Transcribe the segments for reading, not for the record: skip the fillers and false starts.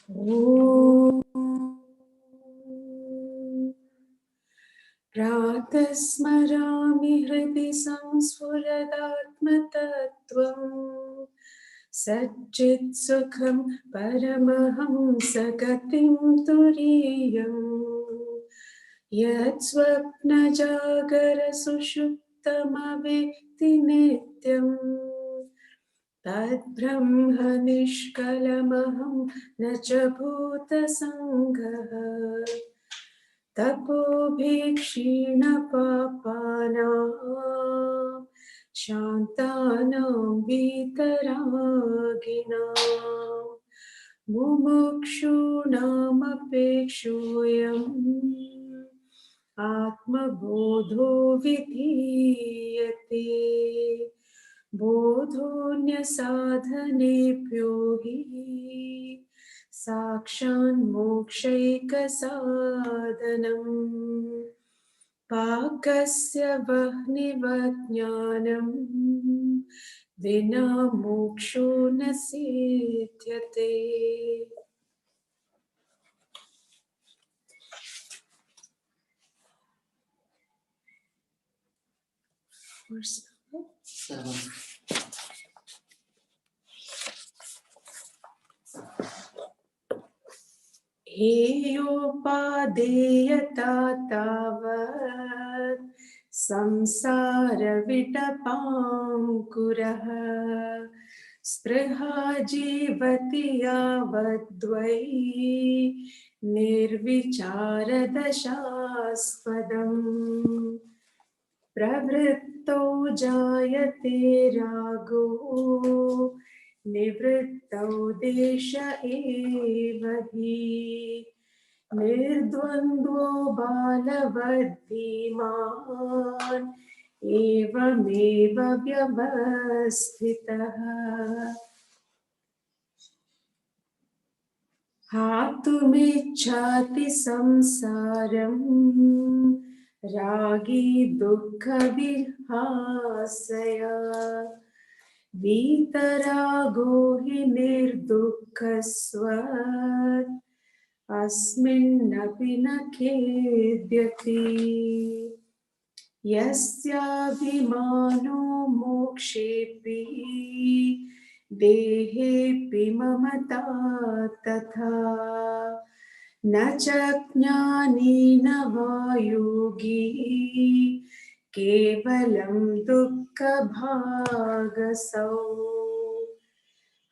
ॐ प्रातः स्मरामि हृदि संस्फुरदात्मतत्त्वम् सच्चित्सुखं परमहंसगतिं तुरीयम् यत्स्वप्नजागरसुषुप्तमवेत्ति नित्यम् तद्ब्रह्म निष्कलमहं न च भूतसङ्गः तपोभिक्षीणपापानां शान्तानां वीतरागिणां मुमुक्षूणामपेक्षोऽयम् आत्मबोधो विधीयते बोधोऽन्यसाधनेभ्यो हि साक्षान्मोक्षैकसाधनम् पाकस्य वह्निवज्ञानम् विना मोक्षो न सिद्ध्यते। हेयोपादेयता तावत् संसारविटपाङ्कुरः स्पृहा जीवति यावद्वै निर्विचारदशास्पदम् प्रवृत्तौ जायते रागो निवृत्तौ देश एव हि निर्द्वन्द्वो बालवद्धिमान् एवमेव व्यवस्थितः हातुमिच्छाति संसारम् रागी दुःखविहासया वीतरागो हि निर्दुःखस्वत् अस्मिन्नपि न खेद्यते यस्याभिमानो मोक्षेऽपि देहेऽपि ममता तथा न च ज्ञानी न वा योगी केवलं दुःखभागसौ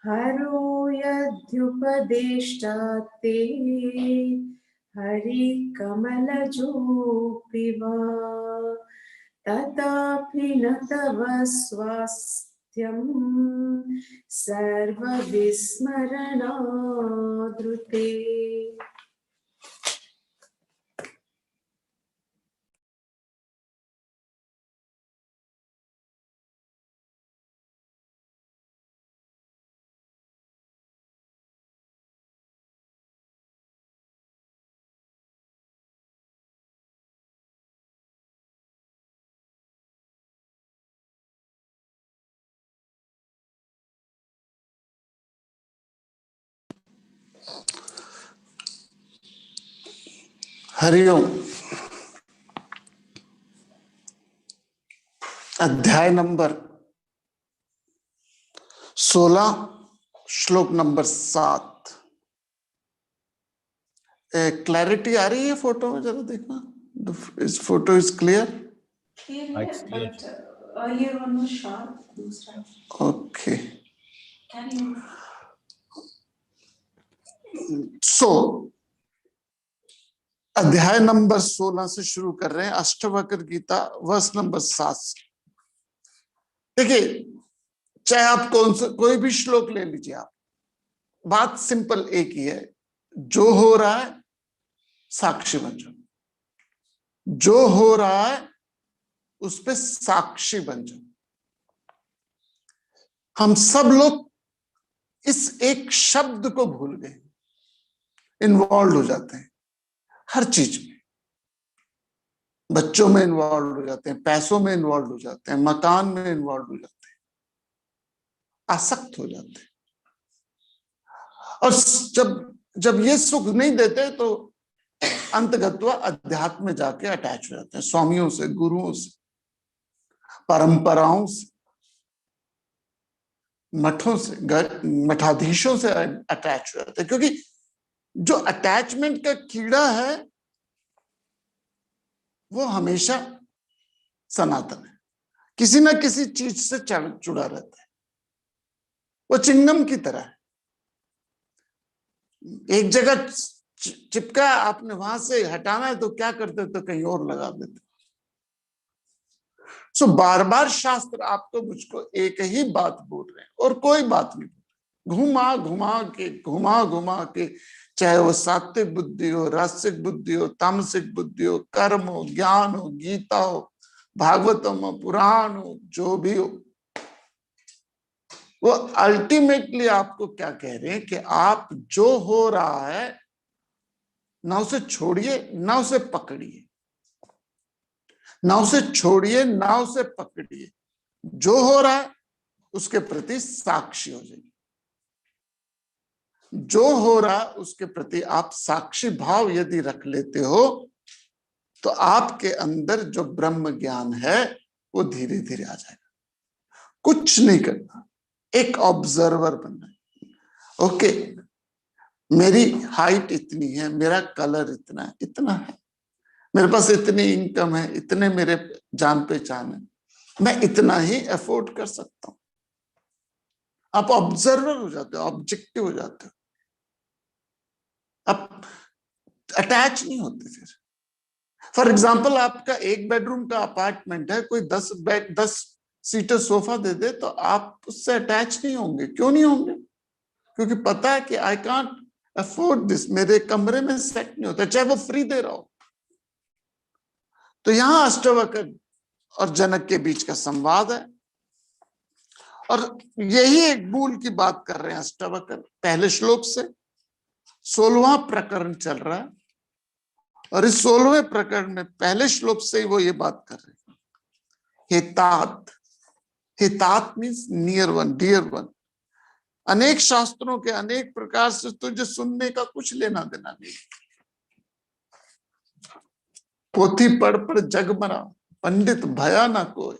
हरो यद्युपदेष्टास्ते हरिकमलजोऽपि वा तथापि न तव स्वास्थ्यं सर्वविस्मरणादृते। हरिओम। अध्याय नंबर 16 श्लोक नंबर 7। क्लैरिटी आ रही है फोटो में? जरा देखना, इस फोटो इज क्लियर? ओके। सो अध्याय नंबर 16 से शुरू कर रहे हैं, अष्टवक्र गीता वर्स नंबर 7 से। देखिए, चाहे आप कोई भी श्लोक ले लीजिए, आप बात सिंपल एक ही है, जो हो रहा है साक्षी बन जाओ, जो हो रहा है उस पे साक्षी बन जाओ। हम सब लोग इस एक शब्द को भूल गए, इन्वॉल्व हो जाते हैं हर चीज में, बच्चों में इन्वॉल्व हो जाते हैं, पैसों में इन्वॉल्व हो जाते हैं, मकान में इन्वॉल्व हो जाते हैं, आसक्त हो जाते हैं। और जब जब ये सुख नहीं देते तो अंतगत्वा अध्यात्म में जाके अटैच हो जाते हैं, स्वामियों से, गुरुओं से, परंपराओं से, मठों से, मठाधीशों से अटैच हो जाते हैं। क्योंकि जो अटैचमेंट का कीड़ा है वो हमेशा सनातन है, किसी ना किसी चीज से जुड़ा रहता है। वो चिंगम की तरह है, एक जगह चिपका, आपने वहां से हटाना है तो क्या करते, तो कहीं और लगा देते। सो बार बार शास्त्र आपको मुझको एक ही बात बोल रहे हैं और कोई बात नहीं, घुमा घुमा के, चाहे वो सात्विक बुद्धि हो, रासिक बुद्धि हो, तामसिक बुद्धि हो, कर्म हो, ज्ञान हो, गीता हो, भागवतम हो, पुराण हो, जो भी हो, वो अल्टीमेटली आपको क्या कह रहे हैं कि आप जो हो रहा है ना उसे छोड़िए ना उसे पकड़िए, ना उसे छोड़िए ना उसे पकड़िए, जो हो रहा है उसके प्रति साक्षी हो जाइए। जो हो रहा है उसके प्रति आप साक्षी भाव यदि रख लेते हो तो आपके अंदर जो ब्रह्म ज्ञान है वो धीरे धीरे आ जाएगा। कुछ नहीं करना, एक ऑब्जर्वर बनना है। ओके, मेरी हाइट इतनी है, मेरा कलर इतना है, मेरे पास इतनी इनकम है, इतने मेरे जान पहचान है, मैं इतना ही अफोर्ड कर सकता हूं। आप ऑब्जर्वर हो जाते हो, ऑब्जेक्टिव हो जाते हो, आप अटैच नहीं होते। फिर फॉर एग्जाम्पल आपका एक बेडरूम का अपार्टमेंट है, कोई 10 सीटर सोफा दे दे तो आप उससे अटैच नहीं होंगे। क्यों नहीं होंगे? क्योंकि पता है कि आई कांट अफोर्ड दिस, मेरे कमरे में सेट नहीं होता, चाहे वो फ्री दे रहा हो। तो यहां अष्टावक्र और जनक के बीच का संवाद है और यही एक मूल की बात कर रहे हैं अष्टावक्र। पहले श्लोक से 16वां प्रकरण चल रहा है और इस 16वें प्रकरण में पहले श्लोक से ही वो ये बात कर रहे हैं, हितात। हितात means near one, dear one. अनेक शास्त्रों के अनेक प्रकार से तुझे सुनने का कुछ लेना देना नहीं। पोथी पढ़ जग मरा, पंडित भया ना कोई,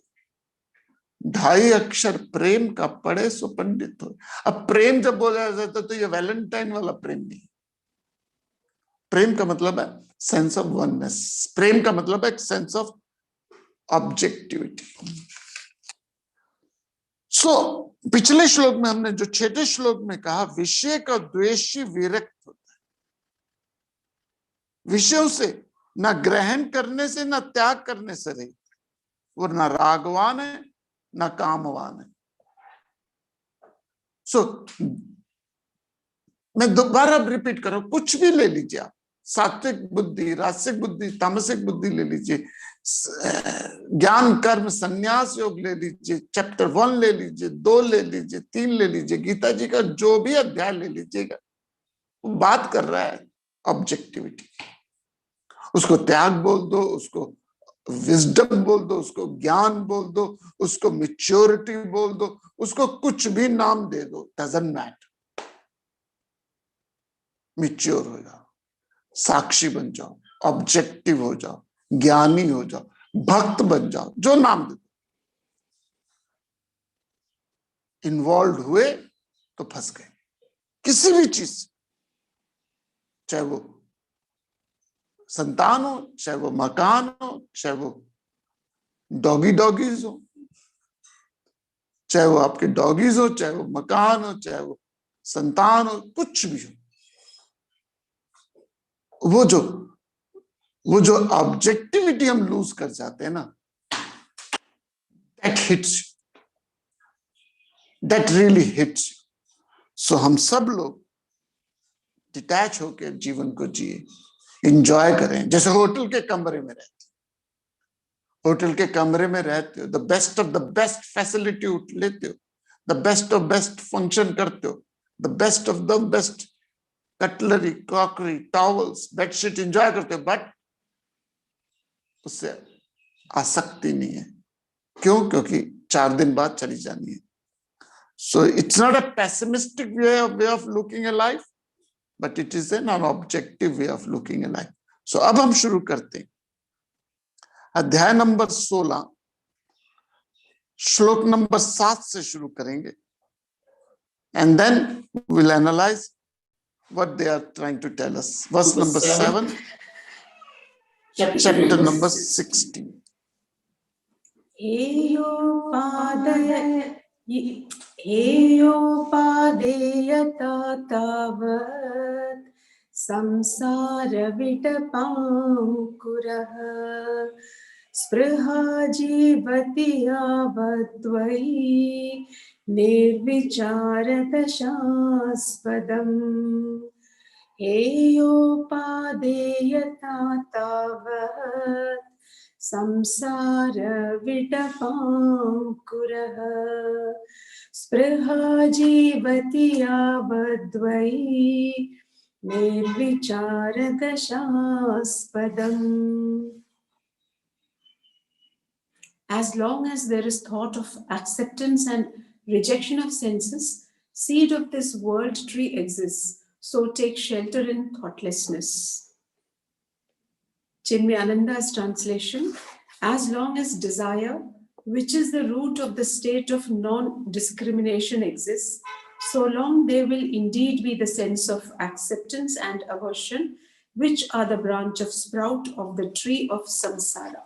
2.5 अक्षर प्रेम का पढ़े सो पंडित हो। अब प्रेम जब बोला जाता है तो ये वैलेंटाइन वाला प्रेम नहीं। प्रेम का मतलब है सेंस ऑफ वननेस, प्रेम का मतलब है सेंस ऑफ ऑब्जेक्टिविटी। पिछले श्लोक में हमने जो 6ठे श्लोक में कहा, विषय का द्वेषी विरक्त होता है। विषयों से ना ग्रहण करने से ना त्याग करने से रहित, वो ना रागवान है ना कामवान है। मैं दोबारा रिपीट कर रहा हूं, कुछ भी ले लीजिए आप, सात्विक बुद्धि, रासिक बुद्धि, तामसिक बुद्धि ले लीजिए, ज्ञान कर्म संन्यास योग ले लीजिए, चैप्टर 1 ले लीजिए, 2 ले लीजिए, 3 ले लीजिए, गीता जी का जो भी अध्याय ले लीजिएगा, वो बात कर रहा है ऑब्जेक्टिविटी। उसको त्याग बोल दो, उसको विजडम बोल दो, उसको ज्ञान बोल दो, उसको मैच्योरिटी बोल दो, उसको कुछ भी नाम दे दो, डजंट मैटर। मैच्योर हो जाओ, साक्षी बन जाओ, ऑब्जेक्टिव हो जाओ, ज्ञानी हो जाओ, भक्त बन जाओ, जो नाम दे दो। इन्वॉल्व हुए तो फंस गए किसी भी चीज से, चाहे वो संतान हो, चाहे वो मकान हो, चाहे वो डॉगीज हो, चाहे वो आपके डॉगीज हो, चाहे वो मकान हो, चाहे वो संतान हो, कुछ भी हो, वो जो ऑब्जेक्टिविटी हम लूज कर जाते हैं ना, that hits, that really hits. So हम सब लोग डिटैच होकर जीवन को जिए, एंजॉय करें। जैसे होटल के कमरे में रहते, होटल के कमरे में रहते हो, the best of the best facility लेते हो, the best of best function करते हो, the best of the best cutlery, crockery, towels, bedsheet enjoy करते हो, बट उससे आसक्ति नहीं है। क्यों? क्योंकि 4 दिन बाद चली जानी है। So it's not a pessimistic way of looking A life, but it is an objective way of looking at life. So अब हम शुरू करते हैं अध्याय नंबर 16 श्लोक नंबर 7 से शुरू करेंगे, and then we'll analyze what they are trying to tell us. Verse number 7, chapter number 16. हेयोपादेयता तावत् संसारविटपाङ्कुरः स्पृहा जीवति यावद्वै निर्विचारदशास्पदम् हेयोपादेयता तावत् संसार विटपाङ्कुरः स्पृहा जीवति यावद्वै निर्विचारदशास्पदम्. As long as there is thought of acceptance and rejection of senses, seed of this world tree exists. So take shelter in thoughtlessness. Chinmayananda's translation: as long as desire, which is the root of the state of non-discrimination, exists, so long there will indeed be the sense of acceptance and aversion, which are the branch of sprout of the tree of samsara.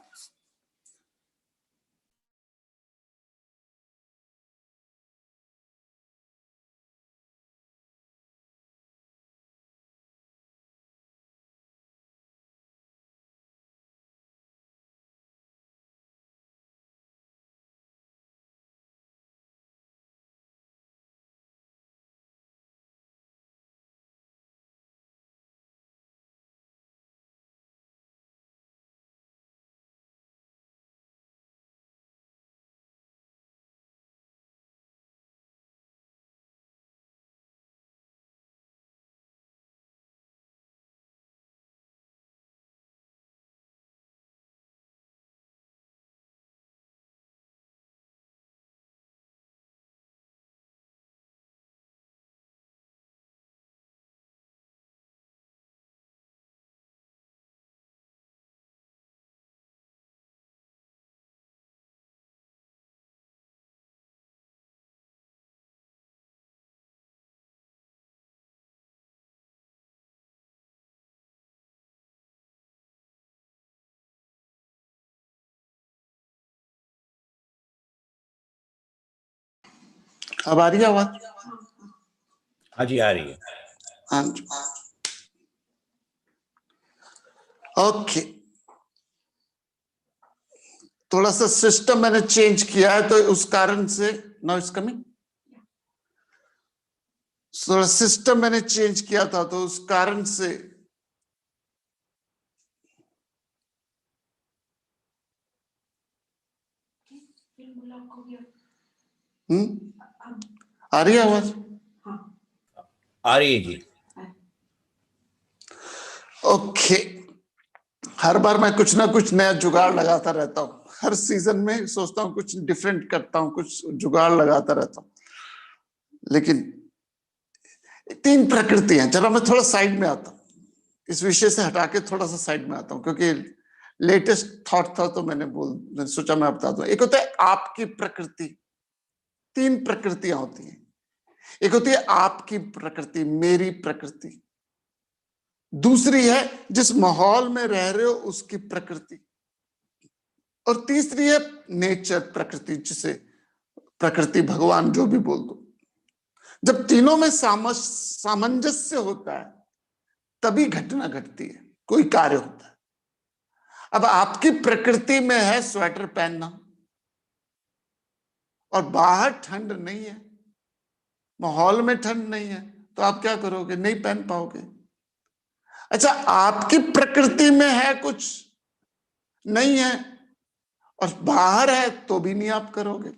अब आ रही है आवाज? हाँ जी आ रही है। हाँ जी, okay. थोड़ा सा सिस्टम मैंने चेंज किया है तो उस कारण से नाउ इज कमिंग। थोड़ा सिस्टम मैंने चेंज किया था तो उस कारण से आ रही है आवाज? आ रही है जी। ओके। हर बार मैं कुछ ना कुछ नया जुगाड़ लगाता रहता हूँ, हर सीजन में सोचता हूँ कुछ डिफरेंट करता हूँ, कुछ जुगाड़ लगाता रहता हूँ। लेकिन 3 प्रकृति हैं। जरा मैं थोड़ा साइड में आता हूँ, इस विषय से हटा के थोड़ा सा साइड में आता हूँ क्योंकि लेटेस्ट थॉट था तो मैंने सोचा मैं बता दूं। एक होता है आपकी प्रकृति, 3 प्रकृतियां होती हैं। एक होती है आपकी प्रकृति, मेरी प्रकृति। दूसरी है जिस माहौल में रह रहे हो उसकी प्रकृति, और तीसरी है नेचर, प्रकृति, जिसे प्रकृति भगवान जो भी बोल दो। जब तीनों में सामंजस्य होता है तभी घटना घटती है, कोई कार्य होता है। अब आपकी प्रकृति में है स्वेटर पहनना और बाहर ठंड नहीं है, माहौल में ठंड नहीं है, तो आप क्या करोगे? नहीं पहन पाओगे। अच्छा, आपकी प्रकृति में है कुछ नहीं है और बाहर है तो भी नहीं आप करोगे।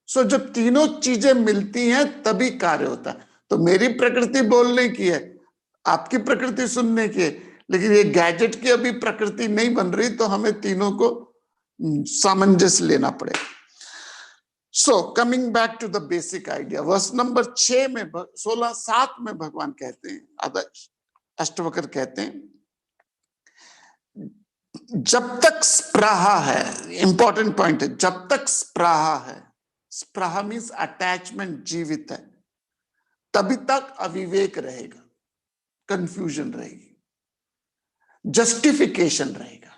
सो जब तीनों चीजें मिलती हैं तभी कार्य होता है। तो मेरी प्रकृति बोलने की है, आपकी प्रकृति सुनने की है, लेकिन ये गैजेट की अभी प्रकृति नहीं बन रही, तो हमें तीनों को सामंजस्य लेना पड़ेगा। So coming back to the basic idea, verse number 6 में 16:7 में भगवान कहते हैं, आदर्श अष्टवक्र कहते हैं, जब तक स्पृहा है, इंपॉर्टेंट पॉइंट है, जब तक स्पृहा है, स्पृहा मीन्स अटैचमेंट जीवित है, तभी तक अविवेक रहेगा, कंफ्यूजन रहेगी, जस्टिफिकेशन रहेगा।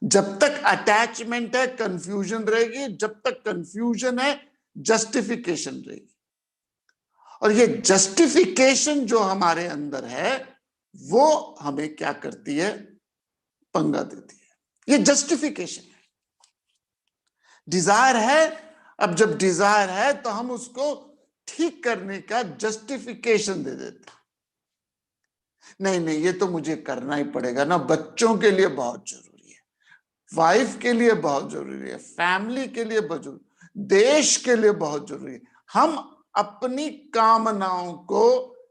जब तक अटैचमेंट है कंफ्यूजन रहेगी, जब तक कंफ्यूजन है जस्टिफिकेशन रहेगी। और ये जस्टिफिकेशन जो हमारे अंदर है वो हमें क्या करती है, पंगा देती है। ये जस्टिफिकेशन है। डिजायर है, अब जब डिजायर है तो हम उसको ठीक करने का जस्टिफिकेशन दे देते हैं। नहीं नहीं, ये तो मुझे करना ही पड़ेगा ना, बच्चों के लिए बहुत जरूरी है, वाइफ के लिए बहुत जरूरी है, फैमिली के लिए बहुत जरूरी, देश के लिए बहुत जरूरी है। हम अपनी कामनाओं को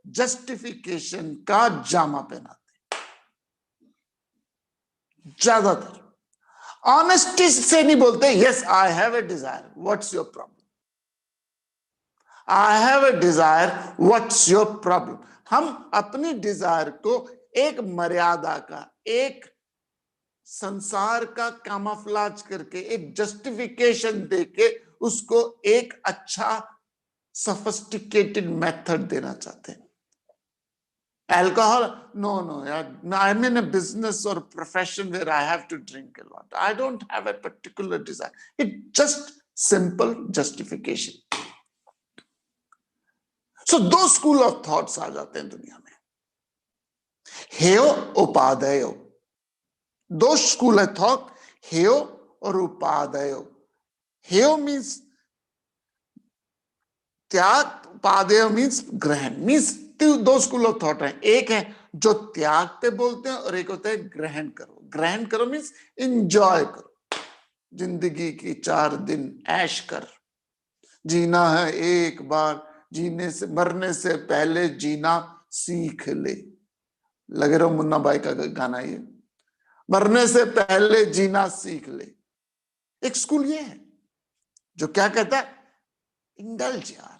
जस्टिफिकेशन का जामा पहनाते हैं ज्यादातर। ऑनेस्टी से नहीं बोलते, yes I have a desire, what's your problem, I have a desire, what's your problem. हम अपनी डिजायर को एक मर्यादा का, एक संसार का कामाफ्लाज करके, एक जस्टिफिकेशन देके उसको एक अच्छा सोफिस्टिकेटेड मेथड देना चाहते हैं। Alcohol? No, yeah. No, I'm in a business or profession where I have to drink a lot. I don't have a particular desire. It's just simple justification. So दो school of thoughts आ जाते हैं दुनिया में, हेयो उपादेयो। दो school of thought, हेयो और उपादेयो। हेयो means त्याग, उपादेयो means ग्रहण। Means दो स्कूल ऑफ थॉट है, एक है जो त्याग पे बोलते हैं और एक होता है ग्रहण करो। ग्रहण करो मीन्स एंजॉय करो, जिंदगी की 4 दिन ऐश कर, जीना है एक बार, जीने से, मरने से पहले जीना सीख ले। लगे रहो मुन्ना भाई का गाना, ये मरने से पहले जीना सीख ले। एक स्कूल ये है जो क्या कहता है, इंडल्ज यार,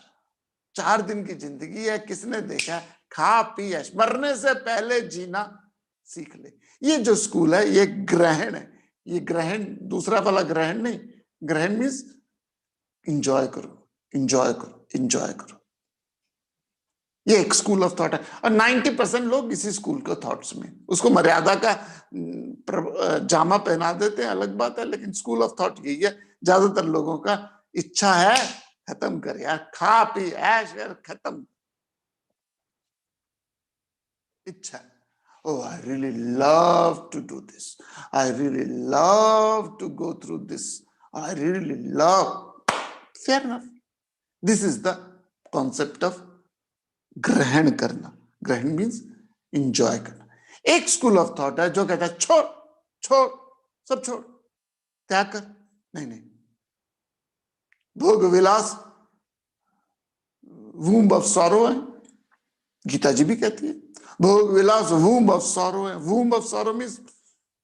4 दिन की जिंदगी है, किसने देखा, खा पी ऐश, मरने से पहले जीना सीख ले। ये जो स्कूल है ये ग्रहण है। ये ग्रहण दूसरा वाला ग्रहण नहीं, ग्रहण मीन्स इंजॉय करो, इंजॉय करो, इंजॉय करो। ये एक स्कूल ऑफ थॉट है और 90% लोग इसी स्कूल के थॉट्स में, उसको मर्यादा का जामा पहना देते हैं, अलग बात है, लेकिन स्कूल ऑफ थॉट यही है। ज्यादातर लोगों का इच्छा है खत्म कर यार, खा पी ऐश कर, खत्म इच्छा। Oh, I really love to do this. I really love to go through this. I really love. Fair enough. This is the concept of ग्रहण करना। ग्रहण मीन्स एंजॉय करना। एक स्कूल ऑफ थॉट है जो कहता है छोड़ छोड़, सब छोड़, त्याग कर। नहीं नहीं, भोग विलास वूम्ब ऑफ सॉरो है, गीता जी भी कहती है भोग विलास वूम्ब ऑफ सॉरो है। वूम्ब ऑफ सॉरो मीन्स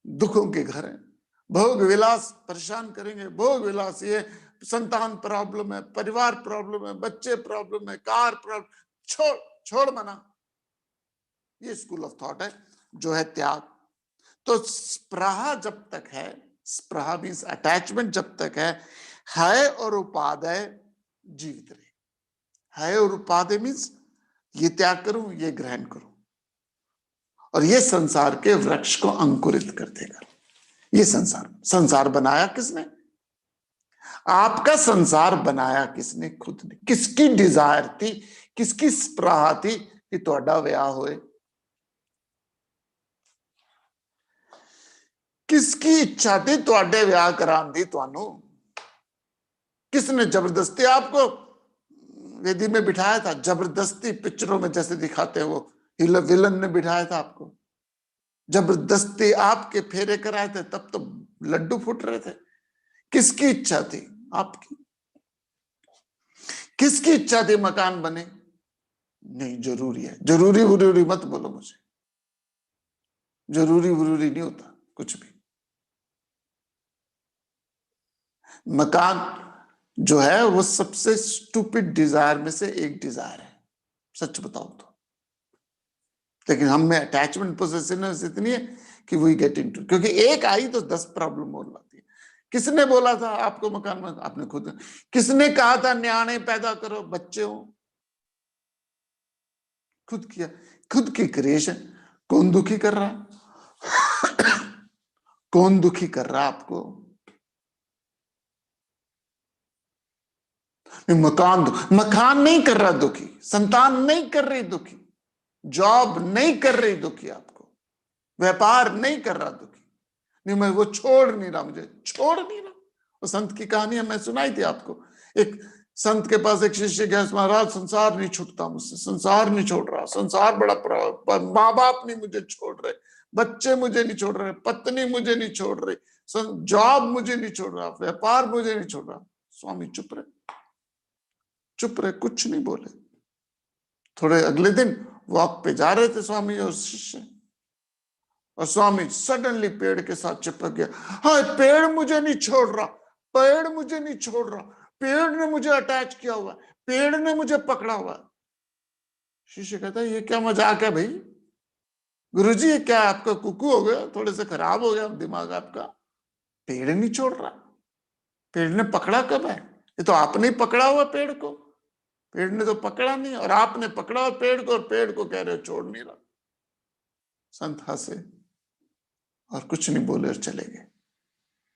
दुखों के घर है। भोग विलास परेशान करेंगे, भोग विलास ये संतान प्रॉब्लम है, परिवार प्रॉब्लम है, बच्चे प्रॉब्लम है, कार प्रॉब्लम, छोड़ छोड़ मना। ये स्कूल ऑफ थॉट है जो है त्याग। तो स्पृहा जब तक है, स्पृहा मीन्स अटैचमेंट जब तक है और उपादेय जीवित रहे। है और उपादेय मीन्स ये त्याग करूं, ये ग्रहण करूं, और ये संसार के वृक्ष को अंकुरित कर देगा। ये संसार बनाया किसने? आपका संसार बनाया किसने? खुद ने। किसकी डिजायर थी, किसकी स्पृहा थी कि ਤੁਹਾਡਾ ਵਿਆਹ ਹੋਏ? किसकी इच्छा थी ਤੁਹਾਡੇ ਵਿਆਹ कराने दी? ਤੁਹਾਨੂੰ किसने जबरदस्ती आपको वेदी में बिठाया था? जबरदस्ती पिक्चरों में जैसे दिखाते हैं वो विलन ने बिठाया था आपको, जबरदस्ती आपके फेरे कराए थे, तब तो लड्डू फूट रहे थे। किसकी इच्छा थी? आपकी। किसकी इच्छा थी मकान बने? नहीं, जरूरी है। जरूरी वरूरी मत बोलो मुझे, जरूरी वरूरी नहीं होता कुछ भी। मकान जो है वो सबसे स्टूपिड डिजायर में से एक डिजायर है, सच बताओ तो। लेकिन हम में अटैचमेंट पोसेसिवनेस इतनी है कि वी गेट इनटू, क्योंकि एक आई तो 10 प्रॉब्लम और लाती है। किसने बोला था आपको मकान में? आपने खुद। किसने कहा था न्याणे पैदा करो, बच्चे हो? खुद किया, खुद की क्रिएशन। कौन दुखी कर रहा है? कौन दुखी कर रहा है आपको? मकान नहीं कर रहा दुखी, संतान नहीं कर रही दुखी, जॉब नहीं कर रही दुखी आपको, व्यापार नहीं कर रहा दुखी। नहीं, मैं वो छोड़ नहीं रहा, मुझे छोड़ नहीं रहा। वो संत की कहानी मैं सुनाई थी आपको। एक संत के पास एक शिष्य गया, महाराज संसार नहीं छूटता मुझसे, संसार नहीं छोड़ रहा, संसार बड़ा माँ बाप नहीं मुझे छोड़ रहे, बच्चे मुझे नहीं छोड़ रहे, पत्नी मुझे नहीं छोड़ रही, जॉब मुझे नहीं छोड़ रहा, व्यापार मुझे नहीं छोड़ रहा। स्वामी चुप रहे, चुप रहे, कुछ नहीं बोले। थोड़े अगले दिन वॉक पे जा रहे थे स्वामी और शिष्य, और स्वामी सडनली पेड़ के साथ चिपक गया। हाँ, पेड़ मुझे नहीं छोड़ रहा, पेड़ मुझे नहीं छोड़ रहा, पेड़ ने मुझे अटैच किया हुआ, पेड़ ने मुझे पकड़ा हुआ। शिष्य कहता है ये क्या मजाक है भाई? गुरुजी ये क्या आपका कुकू हो गया, थोड़े से खराब हो गया दिमाग आपका? पेड़ नहीं छोड़ रहा, पेड़ ने पकड़ा कब है? ये तो आपने ही पकड़ा हुआ पेड़ को, पेड़ ने तो पकड़ा नहीं, और आपने पकड़ा हुआ पेड़ को, और पेड़ को कह रहे हो छोड़ नहीं रहा। संत हंसे और कुछ नहीं बोले और चले गए।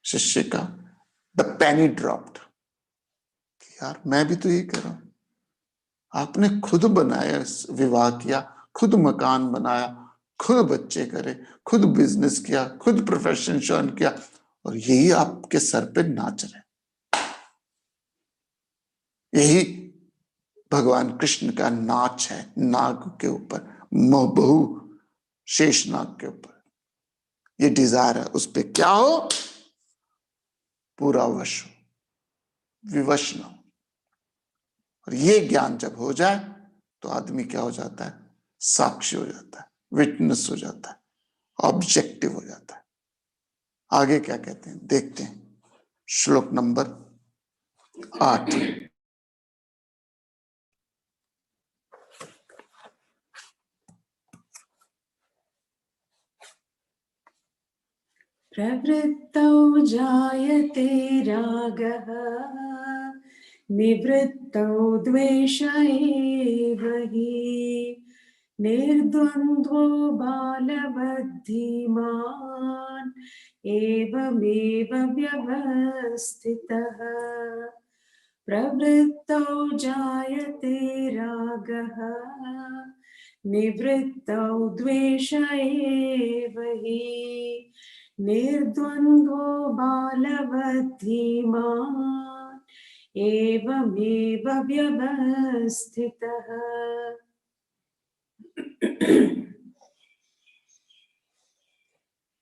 शिष्य का द पेनी ड्रॉप्ड, यार मैं भी तो यही कर रहा हूं। आपने खुद बनाया, विवाह किया, खुद मकान बनाया, खुद बच्चे करे, खुद बिजनेस किया, खुद प्रोफेशन चुन किया, और यही आपके सर पे नाच रहे। यही भगवान कृष्ण का नाच है नाग के ऊपर, बहु शेष नाग के ऊपर। ये डिजायर है, उस पे क्या हो? पूरा वश हो, विवश ना हो। और ये ज्ञान जब हो जाए तो आदमी क्या हो जाता है? साक्षी हो जाता है, विटनेस हो जाता है, ऑब्जेक्टिव हो जाता है। आगे क्या कहते हैं देखते हैं, श्लोक नंबर 8। प्रवृत्तौ जायते रागः, निवृत्तौ द्वेष एव हि, निर्द्वन्द्वो बालवद्धिमान् एवमेव व्यवस्थितः। प्रवृत्तौ जायते रागः, निवृत्तौ द्वेष एव हि, निर्द्वन्द्वो बालवद्धिमान् एवमेव व्यवस्थितः।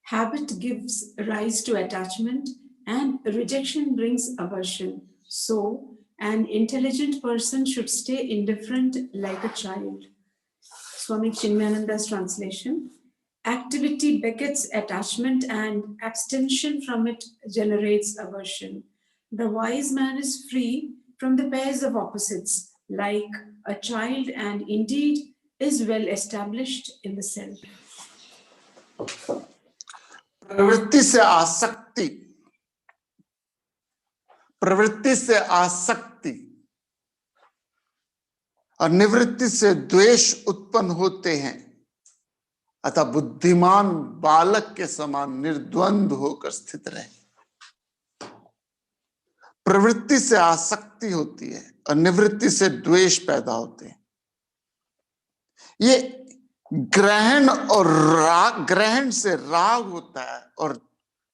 Habit gives rise to attachment and rejection brings aversion. So, an intelligent person should stay indifferent like a child. Swami Chinmayananda's translation. Activity begets attachment and abstention from it generates aversion. The wise man is free from the pairs of opposites like a child and indeed is well established in the self. प्रवृत्ति से आसक्ति, प्रवृत्ति से आसक्ति और निवृत्ति से द्वेष उत्पन्न होते हैं, अतः बुद्धिमान बालक के समान निर्द्वंद होकर स्थित रहे। प्रवृत्ति से आसक्ति होती है और निवृत्ति से द्वेष पैदा होते हैं। ये ग्रहण और राग, ग्रहण से राग होता है और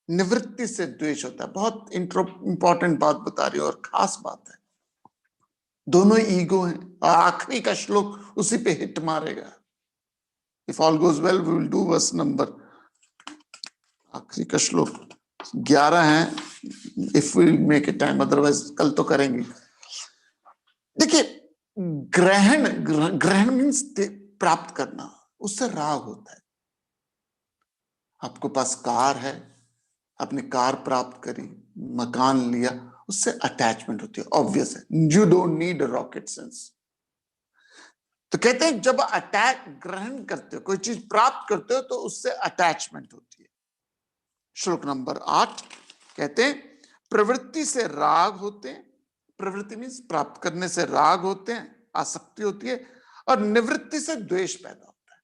निवृत्ति से द्वेष होता है। बहुत इंपॉर्टेंट बात बता रही हूं और खास बात है। दोनों ईगो हैं और आखिरी का श्लोक उसी पे हिट मारेगा। If all goes well we will do verse number, आखिरी का श्लोक 11 है, if we make it time, otherwise कल तो करेंगे। देखिए, ग्रहण, ग्रहण मीन्स प्राप्त करना, उससे राग होता है। आपको पास कार है, आपने कार प्राप्त करी, मकान लिया उससे अटैचमेंट होती है, ऑब्वियस है, you don't need rocket science. तो कहते हैं जब अटैक ग्रहण करते हो, कोई चीज प्राप्त करते हो, तो उससे अटैचमेंट होती है। श्लोक नंबर 8 कहते हैं प्रवृत्ति से राग होते हैं, प्रवृत्ति मीन्स प्राप्त करने से राग होते हैं, आसक्ति होती है, और निवृत्ति से द्वेष पैदा होता है।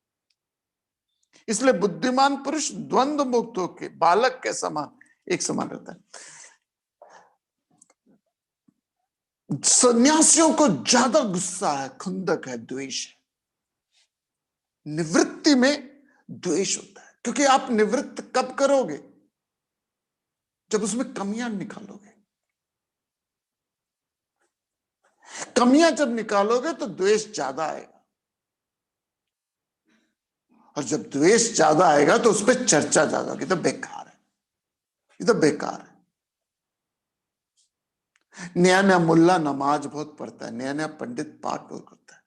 इसलिए बुद्धिमान पुरुष द्वंद्व मुक्त होकर बालक के समान एक समान रहता है। सन्यासियों को ज्यादा गुस्सा है, खुंदक है, द्वेष है। निवृत्ति में द्वेष होता है, क्योंकि आप निवृत्त कब करोगे? जब उसमें कमियां निकालोगे। कमियां जब निकालोगे तो द्वेष ज्यादा आएगा, और जब द्वेष ज्यादा आएगा तो उस पर चर्चा ज्यादा होगी। तो बेकार है, ये तो बेकार है। नया नया मुल्ला नमाज बहुत पढ़ता है, नया नया पंडित पाठ बहुत करता है।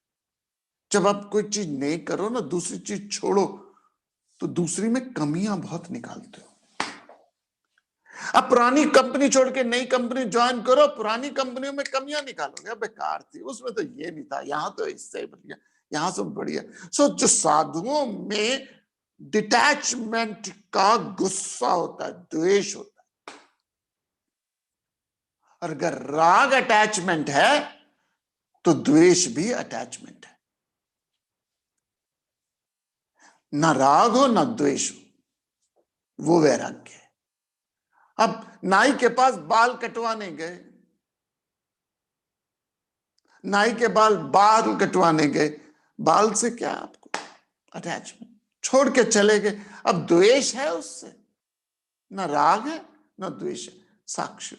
जब आप कोई चीज नहीं करो ना, दूसरी चीज छोड़ो, तो दूसरी में कमियां बहुत निकालते हो। अब पुरानी कंपनी छोड़ के नई कंपनी ज्वाइन करो, पुरानी कंपनियों में कमियां निकालोगे, बेकार थी, उसमें तो ये नहीं था, यहां तो इससे बढ़िया, यहां से बढ़िया। सो जो साधुओं में डिटैचमेंट का गुस्सा होता है, द्वेष होता है। और अगर राग अटैचमेंट है तो द्वेष भी अटैचमेंट है। ना राग हो ना द्वेष हो, वो वैराग्य है। अब नाई के पास बाल कटवाने गए, नाई के बाल कटवाने गए, बाल से क्या आपको अटैचमेंट, छोड़ के चले गए। अब द्वेष है उससे, ना राग है ना द्वेष है, साक्षी।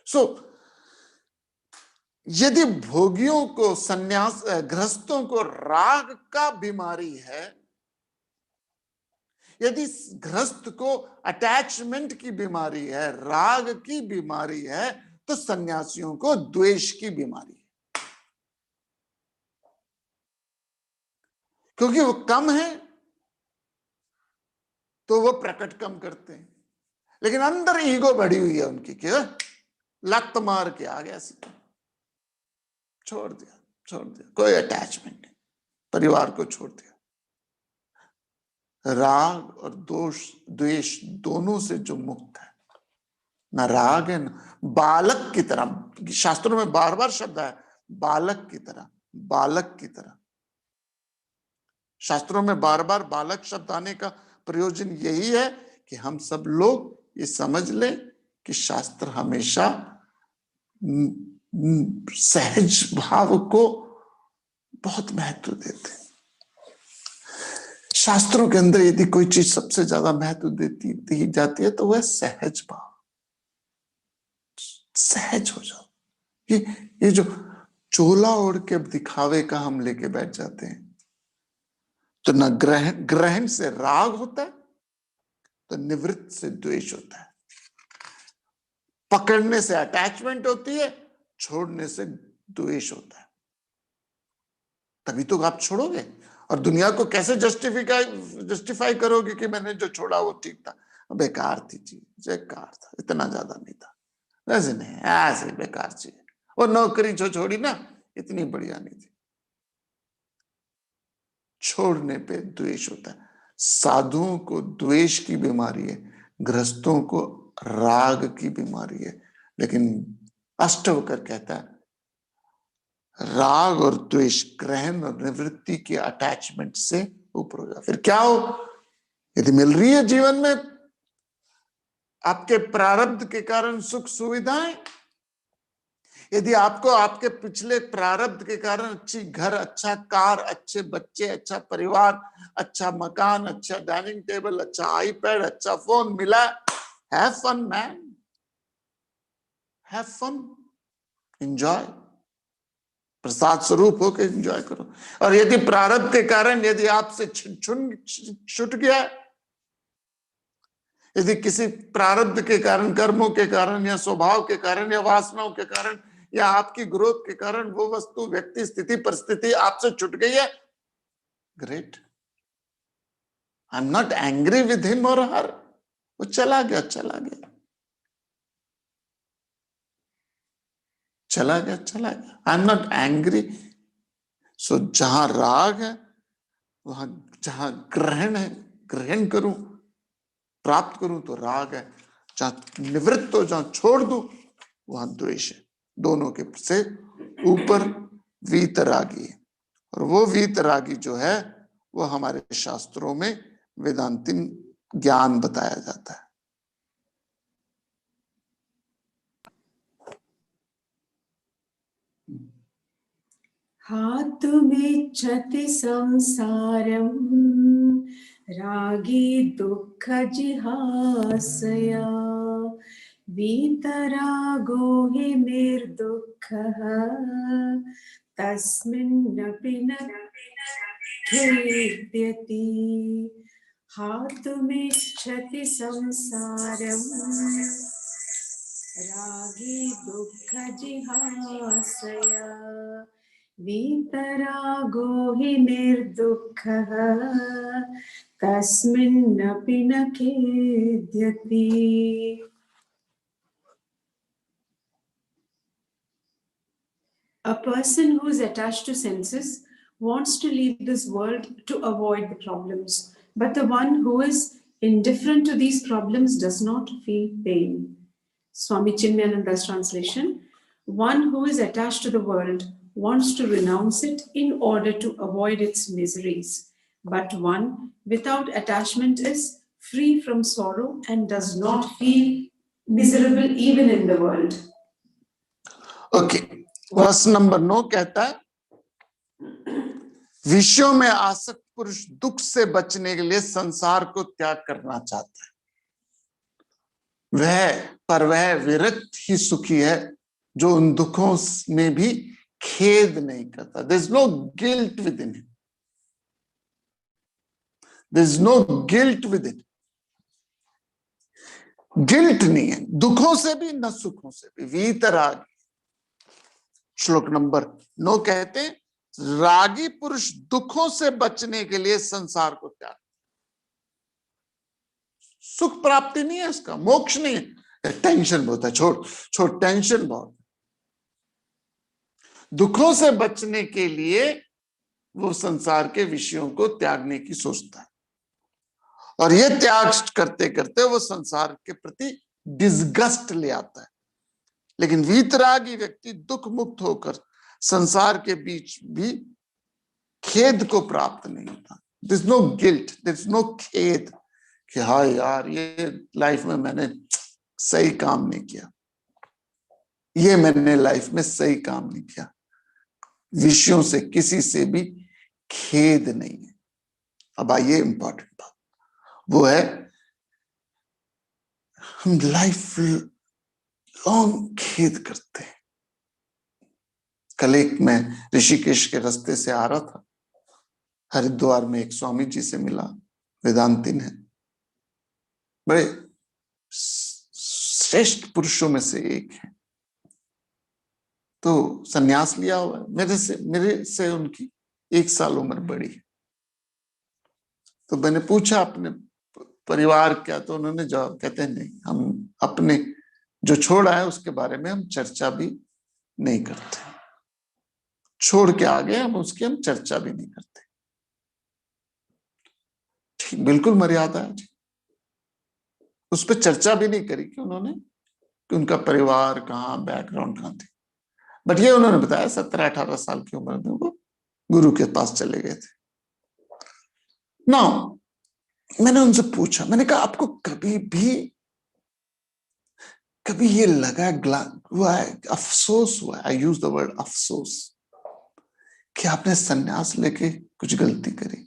सो यदि भोगियों को, सन्यास गृहस्थों को राग का बीमारी है, यदि गृहस्थ को अटैचमेंट की बीमारी है, राग की बीमारी है, तो सन्यासियों को द्वेष की बीमारी है। क्योंकि वो कम है तो वो प्रकट कम करते हैं, लेकिन अंदर ईगो बढ़ी हुई है उनकी, कि लत मार के आ गया, छोड़ दिया, कोई अटैचमेंट नहीं, परिवार को छोड़ दिया। राग और द्वेष दोनों से जो मुक्त है, ना राग है ना बालक की तरह। शास्त्रों में बार बार शब्द है बालक की तरह, बालक की तरह। शास्त्रों में बार बार बालक शब्द आने का प्रयोजन यही है कि हम सब लोग ये समझ लें कि शास्त्र हमेशा सहज भाव को बहुत महत्व देते हैं। शास्त्रों के अंदर यदि कोई चीज सबसे ज्यादा महत्व दी जाती है तो वह सहज भाव। सहज हो जाओ। ये जो चोला ओढ़ के दिखावे का हम लेके बैठ जाते हैं, तो न ग्रहण से राग होता है, तो निवृत्त से द्वेष होता है। पकड़ने से अटैचमेंट होती है, छोड़ने से द्वेष होता है। तभी तो आप छोड़ोगे। और दुनिया को कैसे जस्टिफाई करोगे कि मैंने जो छोड़ा वो ठीक था? बेकार थी चीज, बेकार था, इतना ज्यादा नहीं था, वैसे नहीं, ऐसे बेकार चीज। वो नौकरी जो छोड़ी ना, इतनी बढ़िया नहीं थी। छोड़ने पे द्वेष होता है। साधुओं को द्वेष की बीमारी है, गृहस्थों को राग की बीमारी है। लेकिन अष्टवक्र कहता है राग और द्वेष, ग्रहण और निवृत्ति के अटैचमेंट से ऊपर हो जाए। फिर क्या हो? यदि मिल रही है जीवन में आपके प्रारब्ध के कारण सुख सुविधाएं, यदि आपको आपके पिछले प्रारब्ध के कारण अच्छी घर, अच्छा कार, अच्छे बच्चे, अच्छा परिवार, अच्छा मकान, अच्छा डाइनिंग टेबल, अच्छा आईपैड, अच्छा फोन मिला, have fun man, have fun, enjoy, प्रसाद स्वरूप होकर एंजॉय करो। और यदि प्रारब्ध के कारण यदि आपसे छूट गया, यदि किसी प्रारब्ध के कारण, कर्मों के कारण या स्वभाव के कारण या वासनाओं के कारण या आपकी ग्रोथ के कारण वो वस्तु, व्यक्ति, स्थिति, परिस्थिति आपसे छूट गई है, great, I am not angry with him और हर, वो चला गया, चला गया। चला गया, चला गया। I am not angry. So जहां राग है, वहां जहां ग्रहण है, ग्रहण करूं, प्राप्त करूं तो राग है। जहां निवृत्त हो, जहां छोड़ दूं, वहां द्वेष है। दोनों के से ऊपर वीतरागी है। और वो वीतरागी जो है, वो हमारे शास्त्रों में वेदांतिन ज्ञान बताया जाता है। हातुमिच्छति संसारं रागी दुःख जिहासया वीतरागो हि निर्दुःखः तस्मिन्नपि न खेद्यति। हातुमिच्छति संसारं रागी दुःख जिहासया वीतरागो हि निर्दुःखः तस्मिन्नपि न खेद्यति। A person who is attached to senses wants to leave this world to avoid the problems, but the one who is indifferent to these problems does not feel pain. Swami Chinmayananda's translation: one who is attached to the world wants to renounce it in order to avoid its miseries, but one without attachment is free from sorrow and does not feel miserable even in the world. Okay, verse number 9 कहता है, विषयों में आसक्त पुरुष दुख से बचने के लिए संसार को त्याग करना चाहता है। वह विरक्त ही सुखी है जो उन दुखों में भी खेद नहीं करता। There is no guilt within him, there is no guilt within. Guilt नहीं है दुखों से भी न सुखों से भी। वीतराग। श्लोक नंबर 9 कहते हैं, रागी पुरुष दुखों से बचने के लिए संसार को त्याग। सुख प्राप्ति नहीं है इसका, मोक्ष नहीं है। टेंशन बहुत है, छोड़ टेंशन बहुत। दुखों से बचने के लिए वो संसार के विषयों को त्यागने की सोचता है, और ये त्याग करते करते वो संसार के प्रति डिस्गस्ट ले आता है। लेकिन वीतरागी व्यक्ति दुख मुक्त होकर संसार के बीच भी खेद को प्राप्त नहीं होता। There is no guilt, there is no खेद कि हाँ यार, ये लाइफ में मैंने सही काम नहीं किया, ये मैंने लाइफ में सही काम नहीं किया। विषयों से किसी से भी खेद नहीं है। अब आइए इंपॉर्टेंट बात, वो है हम लाइफ लॉन्ग खेद करते हैं। कल एक मैं ऋषिकेश के रास्ते से आ रहा था, हरिद्वार में एक स्वामी जी से मिला, वेदांतिन है, बड़े श्रेष्ठ पुरुषों में से एक है। तो सन्यास लिया हुआ है, मेरे से उनकी 1 साल उम्र बड़ी है। तो मैंने पूछा अपने परिवार क्या, तो उन्होंने जवाब, कहते हैं नहीं, हम अपने जो छोड़ा है उसके बारे में हम चर्चा भी नहीं करते। छोड़ के आ गए हम, उसकी हम चर्चा भी नहीं करते। ठीक, बिल्कुल मर्यादा है जी। उस पर चर्चा भी नहीं करी कि उन्होंने, कि उनका परिवार कहाँ, बैकग्राउंड कहाँ थी। बट ये उन्होंने बताया 17-18 साल की उम्र में वो गुरु के पास चले गए थे। नाउ मैंने उनसे पूछा, मैंने कहा आपको कभी ये लगा, हुआ है, अफसोस हुआ है, आई यूज द वर्ड अफसोस, कि आपने सन्यास लेके कुछ गलती करी?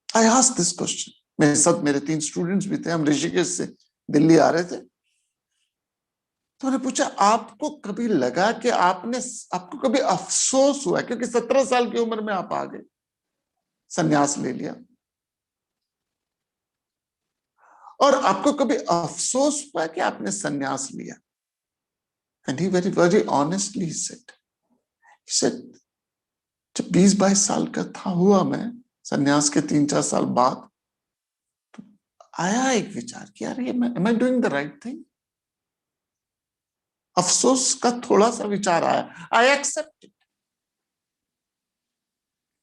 I asked this question. मेरे साथ मेरे 3 स्टूडेंट्स भी थे, हम ऋषिकेश से दिल्ली आ रहे थे। तो मैंने पूछा, आपको कभी लगा कि आपको कभी अफसोस हुआ, क्योंकि 17 साल की उम्र में आप आ गए, सन्यास ले लिया, और आपको कभी अफसोस हुआ कि आपने सन्यास लिया? And he very honestly he said, जब 20-22 साल का था हुआ मैं, सन्यास के 3-4 साल बाद, तो आया एक विचार कि यार, ये am I doing the right thing? अफसोस का थोड़ा सा विचार आया, आई एक्सेप्ट इट,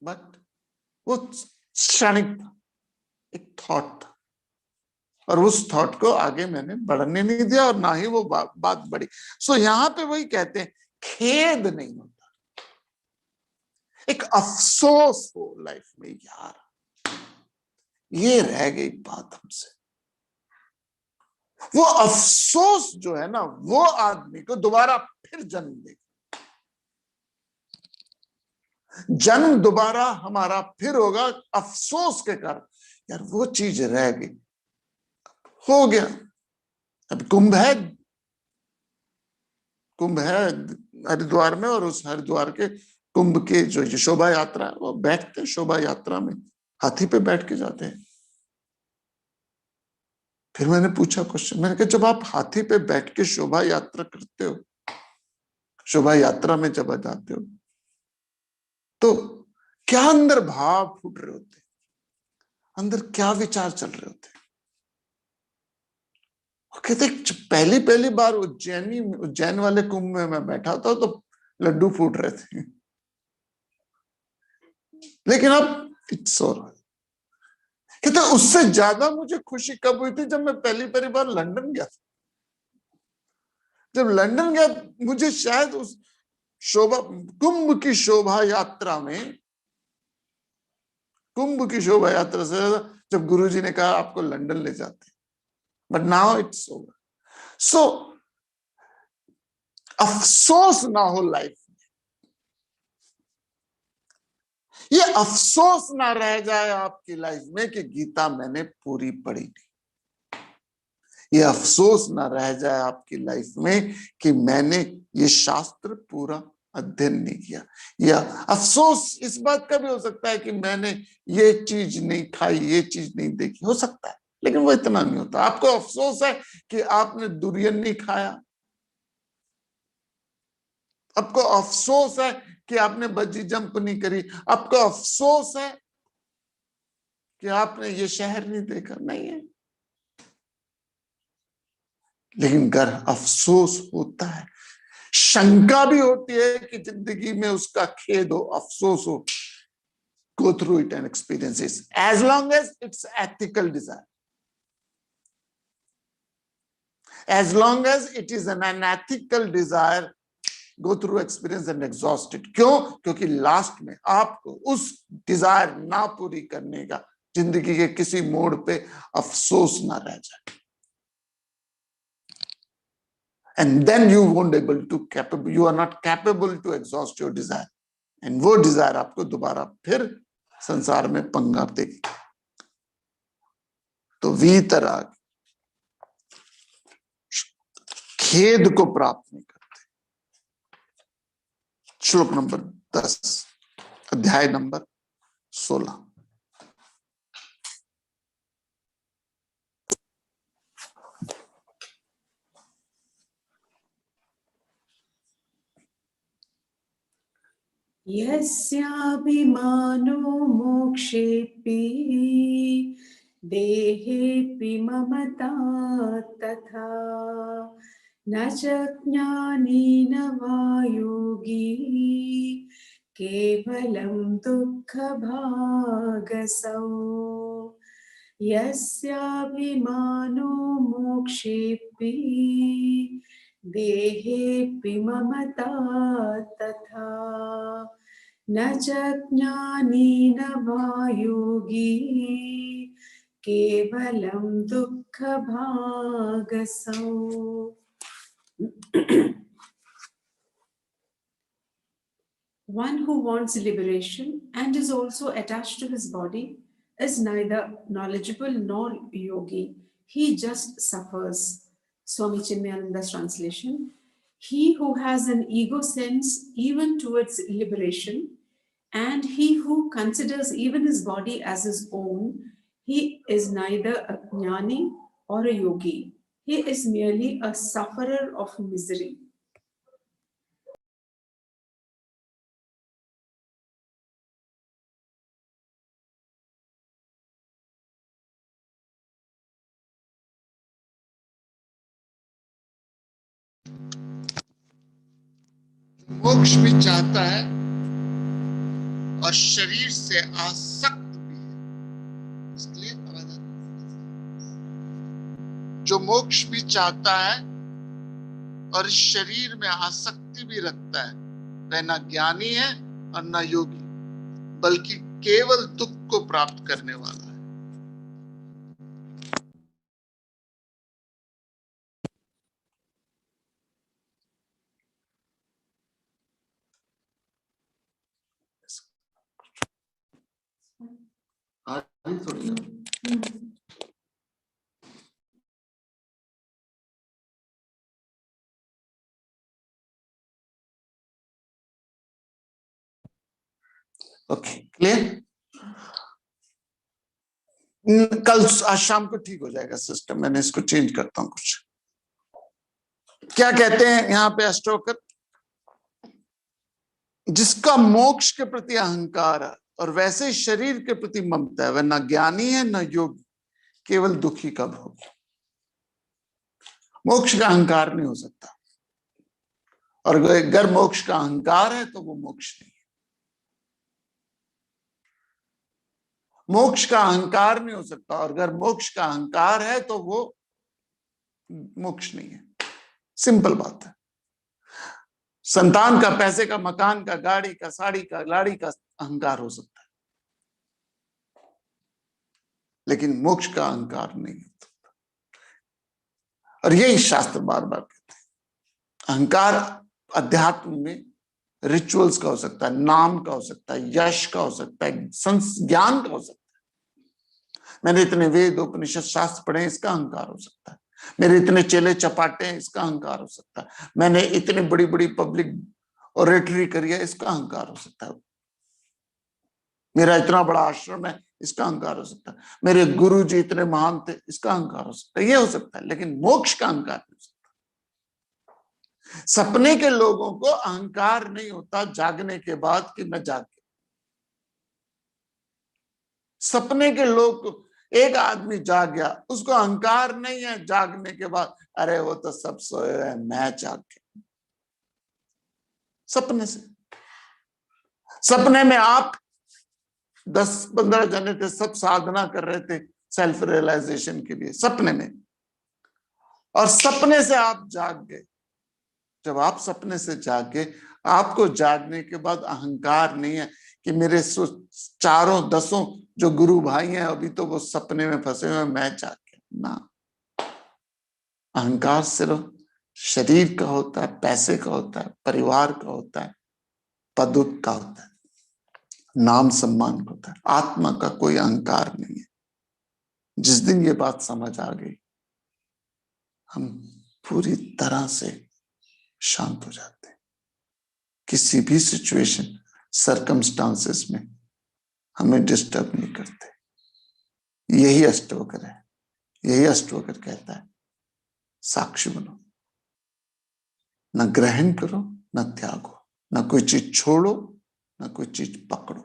बट वो क्षणिक था, एक थॉट था, और उस थॉट को आगे मैंने बढ़ने नहीं दिया और ना ही वो बात बढ़ी। सो यहां पे वही कहते हैं, खेद नहीं होता, एक अफसोस हो लाइफ में, यार ये रह गई बात हमसे। वो अफसोस जो है ना, वो आदमी को दोबारा फिर जन्म देगा। जन्म दोबारा हमारा फिर होगा अफसोस के कारण, यार वो चीज रह गई, हो गया। अब कुंभ है, कुंभ है हरिद्वार में, और उस हरिद्वार के कुंभ के जो शोभा यात्रा है, वो बैठते शोभा यात्रा में हाथी पे बैठ के जाते हैं। फिर मैंने पूछा क्वेश्चन, मैंने कहा जब आप हाथी पे बैठ के शोभा यात्रा करते हो, शोभा यात्रा में जब जाते हो, तो क्या अंदर भाव फूट रहे होते, अंदर क्या विचार चल रहे होते? वो कहते पहली पहली बार उज्जैन वाले कुंभ में मैं बैठा था तो लड्डू फूट रहे थे, लेकिन अब इट्स ऑलराइट। कहते उससे ज्यादा मुझे खुशी कब हुई थी, जब मैं पहली पहली बार लंदन गया था। जब लंदन गया, मुझे शायद उस शोभा कुंभ की शोभा यात्रा में, कुंभ की शोभा यात्रा से ज्यादा जब गुरुजी ने कहा आपको लंदन ले जाते, बट नाउ इट्स ओवर। सो अफसोस ना हो लाइफ, ये अफसोस ना रह जाए आपकी लाइफ में कि गीता मैंने पूरी पढ़ी नहीं, ये अफसोस ना रह जाए आपकी लाइफ में कि मैंने ये शास्त्र पूरा अध्ययन नहीं किया। या अफसोस इस बात का भी हो सकता है कि मैंने ये चीज नहीं खाई, ये चीज नहीं देखी, हो सकता है, लेकिन वो इतना नहीं होता। आपको अफसोस है कि आपने दुर्यन नहीं खाया, आपको अफसोस है कि आपने बंजी जंप नहीं करी, आपको अफसोस है कि आपने ये शहर नहीं देखा, नहीं है। लेकिन अगर अफसोस होता है, शंका भी होती है कि जिंदगी में उसका खेद हो, अफसोस हो, go through it and experience it, as long as it's ethical desire, as long as it is an unethical desire, go through experience and exhaust it। क्यों? क्योंकि लास्ट में आपको उस डिजायर ना पूरी करने का जिंदगी के किसी मोड़ पे अफसोस ना रह जाए, and then you won't able to capable, you are not capable to exhaust your desire, and वो डिजायर आपको दोबारा फिर संसार में पंगा देगी। तो वीतराग खेद को प्राप्त नहीं करते। श्लोक नंबर 10, अध्याय नंबर 16। यस्याभिमानो मोक्षेऽपि देहेऽपि ममता तथा न च ज्ञानेन वा योगी केवलं दुःखभागसौ। यस्याभिमानो मोक्षेऽपि देहेऽपि ममता तथा न च ज्ञानेन वा योगी केवलं दुःखभागसौ। One who wants liberation and is also attached to his body is neither knowledgeable nor yogi. He just suffers. Swami Chinmayananda's translation. He who has an ego sense even towards liberation, and he who considers even his body as his own, he is neither a jnani or a yogi. He is merely a sufferer of misery. मोक्ष भी चाहता है और शरीर से आसक्त भी है। इसलिए जो मोक्ष भी चाहता है और इस शरीर में आसक्ति भी रखता है, वह न ज्ञानी है और न योगी, बल्कि केवल दुख को प्राप्त करने वाला है। थोड़ी ओके, क्लियर? कल आज शाम को ठीक हो जाएगा सिस्टम, मैंने इसको चेंज करता हूं कुछ। क्या कहते हैं यहाँ पे अष्टोकर? जिसका मोक्ष के प्रति अहंकार है और वैसे ही शरीर के प्रति ममता है, वह न ज्ञानी है न योगी, केवल दुखी का भोगी। मोक्ष का अहंकार नहीं हो सकता, और अगर मोक्ष का अहंकार है तो वो मोक्ष नहीं है। मोक्ष का अहंकार नहीं हो सकता, और अगर मोक्ष का अहंकार है तो वो मोक्ष नहीं है। सिंपल बात है। संतान का, पैसे का, मकान का, गाड़ी का, साड़ी का, लाड़ी का अहंकार हो सकता है, लेकिन मोक्ष का अहंकार नहीं हो सकता। और यही शास्त्र बार बार कहते हैं। अहंकार अध्यात्म में रिचुअल्स का हो सकता है, नाम का हो सकता है, यश का हो सकता है, ज्ञान का हो सकता है। मैंने इतने वेद उपनिषद शास्त्र पढ़े, इसका अहंकार हो सकता है। मेरे इतने चेले चपाटे हैं, इसका अहंकार हो सकता है। मैंने इतनी बड़ी बड़ी पब्लिक ओरेटरी करी है, इसका अहंकार हो सकता है। मेरा इतना बड़ा आश्रम है, इसका अहंकार हो सकता है। मेरे गुरु जी इतने महान थे, इसका अहंकार हो सकता है। ये हो सकता है, लेकिन मोक्ष का अहंकार नहीं हो सकता। सपने के लोगों को अहंकार नहीं होता जागने के बाद कि मैं जाग गया। सपने के लोग, एक आदमी जाग गया, उसको अहंकार नहीं है जागने के बाद, अरे वो तो सब सोए हैं, मैं जाग गया। सपने से, सपने में आप 10-15 जने थे, सब साधना कर रहे थे सेल्फ रियलाइजेशन के लिए सपने में, और सपने से आप जाग गए। जब आप सपने से जागे, आपको जागने के बाद अहंकार नहीं है कि मेरे चारों 10 जो गुरु भाई हैं अभी तो वो सपने में फंसे हुए, मैं जाग गया ना। अहंकार सिर्फ शरीर का होता है, पैसे का होता है, परिवार का होता है, पद का होता है, नाम सम्मान का होता है। आत्मा का कोई अहंकार नहीं है। जिस दिन ये बात समझ आ गई, हम पूरी तरह से शांत हो जाते हैं। किसी भी सिचुएशन, सर्कमस्टांसेस में हमें डिस्टर्ब नहीं करते। यही अष्टवक्र है। यही अष्टवक्र कहता है, साक्षी बनो, न ग्रहण करो न त्यागो, न कोई चीज छोड़ो न कोई चीज पकड़ो।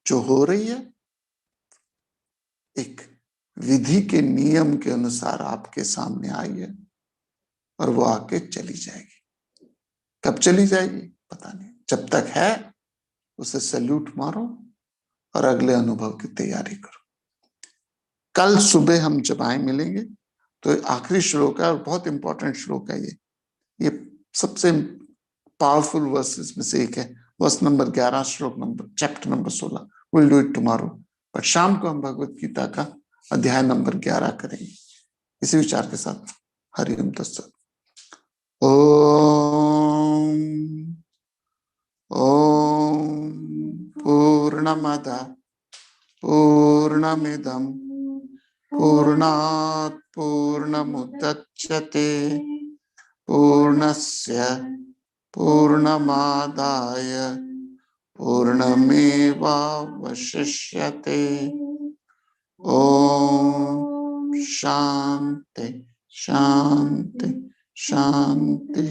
जो हो रही है एक विधि के नियम के अनुसार आपके सामने आई है, और वो आके चली जाएगी। कब चली जाएगी पता नहीं। जब तक है उसे सैल्यूट मारो और अगले अनुभव की तैयारी करो। कल सुबह हम जब आए मिलेंगे तो आखिरी श्लोक है, और बहुत इंपॉर्टेंट श्लोक है ये सबसे पावरफुल वर्सेस में से एक है। वर्स नंबर 11, श्लोक number, chapter number 16। Will do it tomorrow, but शाम को हम भगवत गीता का अध्याय नंबर 11 करेंगे। इसी विचार के साथ हरिओम तत्सत। ओम ओम पूर्णमद पूर्णमिदं पूर्णात् पूर्णमुदच्यते पूर्णस्य पूर्णमादाय पूर्णमेवावशिष्यते। ओम शांति शांति शांति।